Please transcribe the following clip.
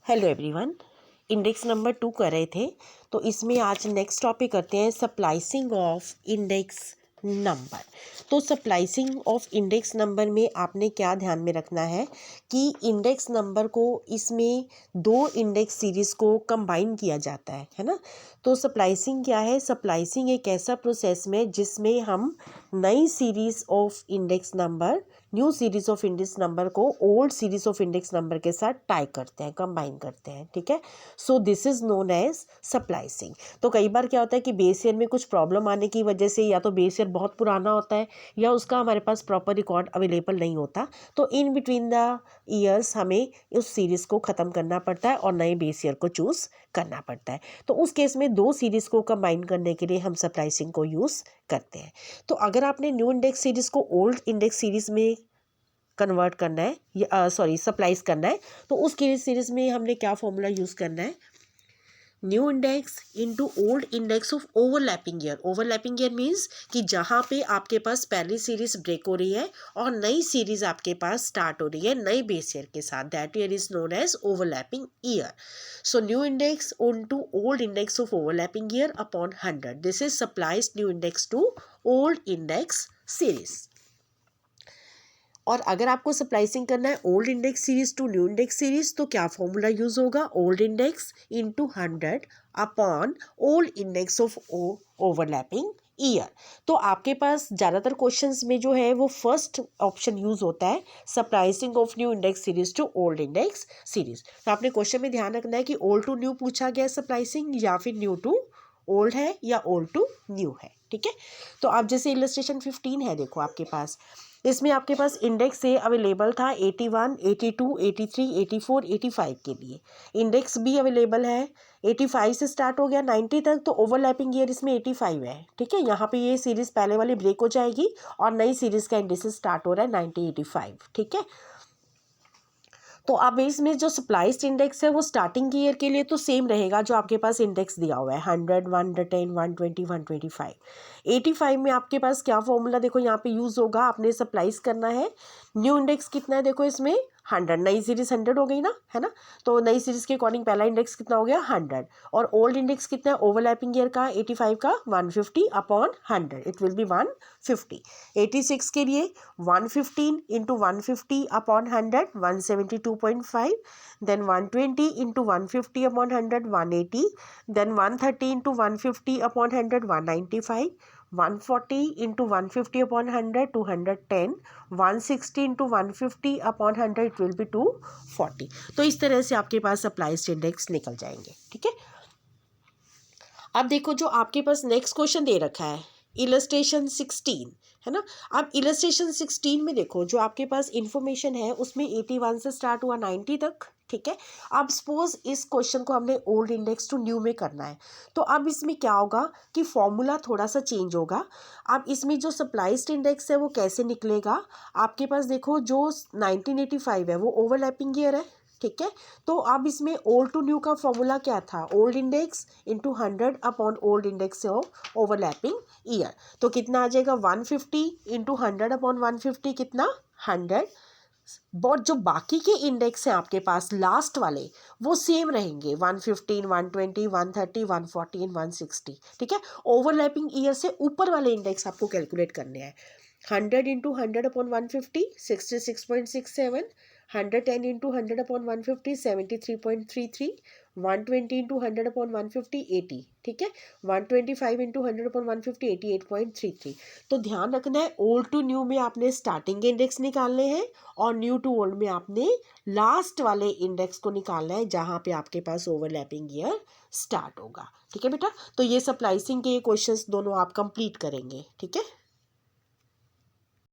Hello everyone. Index number 2 कर रहे थे, तो इसमें आज नेक्स्ट टॉपिक करते हैं सप्लाइसिंग ऑफ इंडेक्स नंबर। तो सप्लाइसिंग ऑफ इंडेक्स नंबर में आपने क्या ध्यान में रखना है कि इंडेक्स नंबर को इसमें दो इंडेक्स सीरीज़ को कंबाइन किया जाता है ना। तो सप्लाइसिंग क्या है? सप्लाइसिंग एक ऐसा प्रोसेस में जिसमें हम नई series of index number, new series of index number को old series of index number के साथ टाई करते हैं, कंबाइन करते हैं, ठीक है। So this is known as splicing. तो कई बार क्या होता है कि बेस ईयर में कुछ प्रॉब्लम आने की वजह से या तो बेस ईयर बहुत पुराना होता है या उसका हमारे पास प्रॉपर रिकॉर्ड अवेलेबल नहीं होता, तो इन बिटवीन द ईयर्स हमें उस सीरीज़ को ख़त्म करना पड़ता है और नए बेस ईयर को चूज़ करना पड़ता है। तो उस केस में दो सीरीज़ को कंबाइन करने के लिए हम सप्लाइसिंग को यूज़ करते हैं। तो अगर आपने न्यू इंडेक्स सीरीज़ को ओल्ड इंडेक्स सीरीज़ में कन्वर्ट करना है या सप्लाइज करना है, तो उस सीरीज में हमने क्या फॉर्मूला यूज़ करना है? New index into old index of overlapping year. Overlapping year means कि जहाँ पे आपके पास पहली सीरीज ब्रेक हो रही है और नई सीरीज आपके पास स्टार्ट हो रही है नई बेस ईयर के साथ, that year is known as overlapping year. So new index into old index of overlapping year upon 100, this is splice new index to old index series. और अगर आपको सप्लाइसिंग करना है old index series to new index series, तो क्या formula use होगा? Old index into 100 upon old index of overlapping year. तो आपके पास ज़्यादातर क्वेश्चंस में जो है वो फर्स्ट ऑप्शन यूज होता है, splicing of new index series to old index series. तो आपने क्वेश्चन में ध्यान रखना है कि ओल्ड टू न्यू पूछा गया सप्लाइसिंग या फिर न्यू टू ओल्ड है या ओल्ड टू न्यू है, ठीक है। तो आप जैसे इलस्ट्रेशन 15 है, देखो आपके पास इसमें आपके पास इंडेक्स से अवेलेबल था 81, 82, 83, 84, 85 के लिए। इंडेक्स भी अवेलेबल है 85 से स्टार्ट हो गया 90 तक, तो ओवरलैपिंग ईयर इसमें 85 है, ठीक है। यहाँ पे ये सीरीज पहले वाली ब्रेक हो जाएगी और नई सीरीज का इंडेक्स स्टार्ट हो रहा है 9085, ठीक है। तो अब इसमें जो सप्लाइज इंडेक्स है वो स्टार्टिंग ईयर के लिए तो सेम रहेगा जो आपके पास इंडेक्स दिया हुआ है 100, 110, 120, 125। 85 में आपके पास क्या फॉर्मूला देखो यहाँ पे यूज़ होगा, आपने सप्लाइज करना है। न्यू इंडेक्स कितना है देखो इसमें 100, नई सीरीज 100 हो गई ना, है ना। तो नई सीरीज के अकॉर्डिंग पहला इंडेक्स कितना हो गया 100, और ओल्ड इंडेक्स कितना है ओवरलैपिंग ईयर का 85 का 150 अपॉन 100, इट विल बी 150। 86 के लिए 115 into 150 upon 100, 172.5, then 120 into 150 upon 100, 180, then 130 into 150 upon 100, 195, 140 into 150 upon 100, 210, 160 into 150 upon 100, it will be 240। तो इस तरह से आपके पास सप्लाइज इंडेक्स निकल जाएंगे, ठीक है। अब देखो जो आपके पास नेक्स्ट क्वेश्चन दे रखा है इलस्ट्रेशन 16, है ना। अब इलस्ट्रेशन 16 में देखो जो आपके पास इंफॉर्मेशन है उसमें 81 से स्टार्ट हुआ 90 तक, ठीक है। अब सपोज इस क्वेश्चन को हमने ओल्ड इंडेक्स टू न्यू में करना है, तो अब इसमें क्या होगा कि फॉर्मूला थोड़ा सा चेंज होगा। अब इसमें जो सप्लाइज्ड इंडेक्स है वो कैसे निकलेगा? आपके पास देखो जो 1985 है वो ओवरलैपिंग ईयर है, ठीक है। तो अब इसमें ओल्ड टू न्यू का फॉर्मूला क्या था? Old index into 100 upon old index of overlapping year. तो कितना आ जाएगा 150 इंटू 100 अपॉन 150, कितना 100। और जो बाकी के इंडेक्स हैं आपके पास लास्ट वाले वो सेम रहेंगे 115, 120, 130, 140 एंड 160, ठीक है। ओवरलैपिंग ईयर से ऊपर वाले इंडेक्स आपको कैलकुलेट करने हैं। 100 into 100 upon 150, 66.67, 110 into 100 upon 150, 73.33, 120 into 100 upon 150, 80, ठीक है। 125 इंटू 100 अपॉन 150, 88.33। तो ध्यान रखना है ओल्ड टू न्यू में आपने स्टार्टिंग इंडेक्स निकालने हैं और न्यू टू ओल्ड में आपने लास्ट वाले इंडेक्स को निकालना है जहाँ पे आपके पास ओवरलैपिंग ईयर स्टार्ट होगा, ठीक है बेटा। तो ये सप्लाइसिंग के क्वेश्चंस दोनों आप कंप्लीट करेंगे, ठीक है।